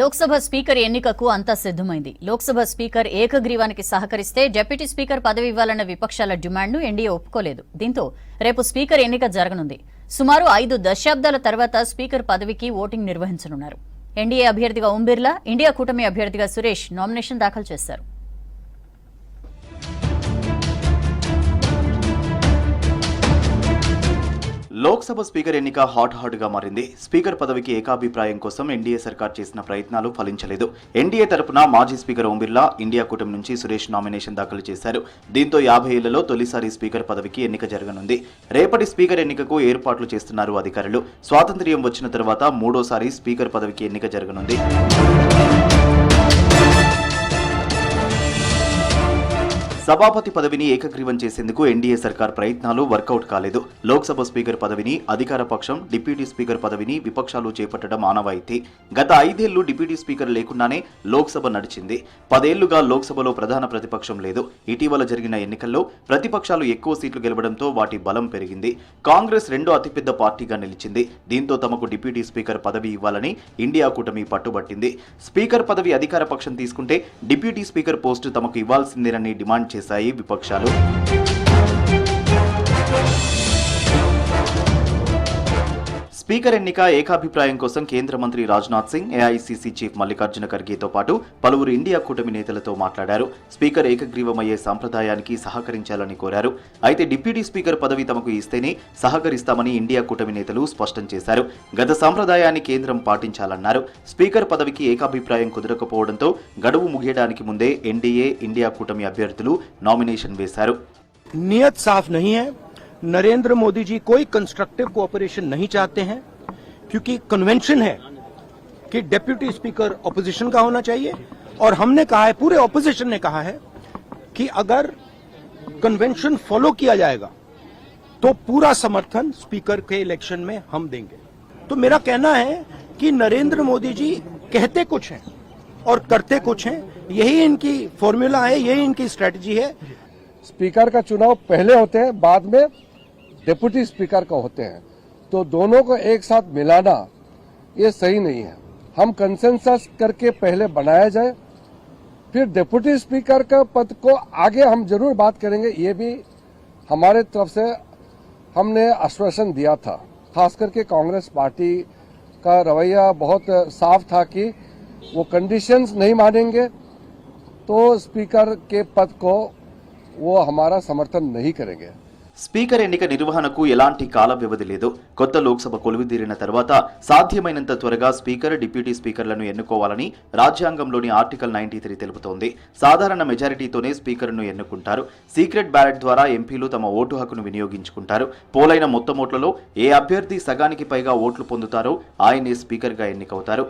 Lok Sabha speaker ఎన్నికకు అంతా సిద్ధమైంది. లోక్సభ స్పీకర్ ఏకగ్రీవానికి సహకరిస్తే డిప్యూటీ స్పీకర్ పదవి ఇవ్వాలన్న విపక్షాల డిమాండ్ను ఎన్డీఏ ఒప్పుకోలేదు. దీంతో రేపు స్పీకర్ ఎన్నిక జరగనుంది. సుమారు 5 దశాబ్దాల తర్వాత స్పీకర్ పదవికి ఓటింగ్ నిర్వహించనున్నారు. ఎన్డీఏ అభ్యర్థిగా ఓం బిర్లా, ఇండియా కూటమి అభ్యర్థిగా సురేష్ నామినేషన్ దాఖలు చేశారు. లోక్సభ స్పీకర్ ఎన్నిక హాట్ గా మారింది. స్పీకర్ పదవికి ఏకాభిప్రాయం కోసం ఎన్డీఏ సర్కార్ చేసిన ప్రయత్నాలు ఫలించలేదు. ఎన్డీఏ తరపున మాజీ స్పీకర్ ఓం బిర్లా, ఇండియా కూటమి నుంచి సురేష్ నామినేషన్ దాఖలు చేశారు. దీంతో 50 ఏళ్లలో తొలిసారి స్పీకర్ పదవికి ఎన్నిక జరగనుంది. రేపటి స్పీకర్ ఎన్నికకు ఏర్పాట్లు చేస్తున్నారు అధికారులు. స్వాతంత్ర్యం వచ్చిన తర్వాత మూడోసారి స్పీకర్ పదవికి ఎన్నిక జరగనుంది. సభాపతి పదవిని ఏకగ్రీవం చేసేందుకు ఎన్డీఏ సర్కార్ ప్రయత్నాలు వర్కౌట్ కాలేదు. లోక్సభ స్పీకర్ పదవిని అధికార పక్షం, డిప్యూటీ స్పీకర్ పదవిని విపక్షాలు చేపట్టడం ఆనవాయితీ. గత 5 ఏళ్లు డిప్యూటీ స్పీకర్ లేకుండానే లోక్సభ నడిచింది. 10 ఏళ్లుగా లోక్సభలో ప్రధాన ప్రతిపక్షం లేదు. ఇటీవల జరిగిన ఎన్నికల్లో ప్రతిపక్షాలు ఎక్కువ సీట్లు గెలవడంతో వాటి బలం పెరిగింది. కాంగ్రెస్ రెండో అతిపెద్ద పార్టీగా నిలిచింది. దీంతో తమకు డిప్యూటీ స్పీకర్ పదవి ఇవ్వాలని ఇండియా కూటమి పట్టుబట్టింది. స్పీకర్ పదవి అధికార పక్షం తీసుకుంటే డిప్యూటీ స్పీకర్ పోస్టు తమకు ఇవ్వాల్సిందేనని డిమాండ్ చేశాయి విపక్షాలు. స్పీకర్ ఎన్నిక ఏకాభిప్రాయం కోసం కేంద్ర మంత్రి రాజ్నాథ్ సింగ్, ఏఐసీసీ చీఫ్ మల్లికార్జున ఖర్గేతో పాటు పలువురు ఇండియా కూటమి నేతలతో మాట్లాడారు. స్పీకర్ ఏకగ్రీవమయ్యే సంప్రదాయానికి సహకరించాలని కోరారు. అయితే డిప్యూటీ స్పీకర్ పదవి తమకు ఇస్తేనే సహకరిస్తామని ఇండియా కూటమి నేతలు స్పష్టం చేశారు. గత సంప్రదాయాన్ని కేంద్రం పాటించాలన్నారు. స్పీకర్ పదవికి ఏకాభిప్రాయం కుదరకపోవడంతో గడువు ముగియడానికి ముందే ఎన్డీఏ, ఇండియా కూటమి అభ్యర్థులు నామినేషన్ వేశారు. नियत साफ नहीं है। नरेंद्र मोदी जी कोई कंस्ट्रक्टिव कोऑपरेशन नहीं चाहते हैं, क्योंकि कन्वेंशन है कि डिप्यूटी स्पीकर ऑपोजिशन का होना चाहिए। और हमने कहा है, पूरे ऑपोजिशन ने कहा है कि अगर कन्वेंशन फॉलो किया जाएगा तो पूरा समर्थन स्पीकर के इलेक्शन में हम देंगे। तो मेरा कहना है कि नरेंद्र मोदी जी कहते कुछ हैं और करते कुछ हैं। यही इनकी फॉर्मूला है, यही इनकी स्ट्रेटजी है। स्पीकर का चुनाव पहले होते हैं, बाद में डिप्यूटी स्पीकर का होते हैं, तो दोनों को एक साथ मिलाना ये सही नहीं है। हम कंसेंसस करके पहले बनाया जाए, फिर डिप्यूटी स्पीकर का पद को आगे हम जरूर बात करेंगे। ये भी हमारे तरफ से हमने आश्वासन दिया था। खास करके कांग्रेस पार्टी का रवैया बहुत साफ था कि वो कंडीशंस नहीं मानेंगे तो स्पीकर के पद को वो हमारा समर्थन नहीं करेंगे। స్పీకర్ ఎన్నిక నిర్వహణకు ఎలాంటి కాల వ్యవధి లేదు. కొత్త లోక్సభ కొలువుదీరిన తర్వాత సాధ్యమైనంత త్వరగా స్పీకర్, డిప్యూటీ స్పీకర్లను ఎన్నుకోవాలని రాజ్యాంగంలోని ఆర్టికల్ 93 తెలుపుతోంది. సాధారణ మెజారిటీతోనే స్పీకర్ను ఎన్నుకుంటారు. సీక్రెట్ బ్యాలెట్ ద్వారా ఎంపీలు తమ ఓటు హక్కును వినియోగించుకుంటారు. పోలైన మొత్తం ఓట్లలో ఏ అభ్యర్థి సగానికి పైగా ఓట్లు పొందుతారో ఆయనే స్పీకర్గా ఎన్నికవుతారు.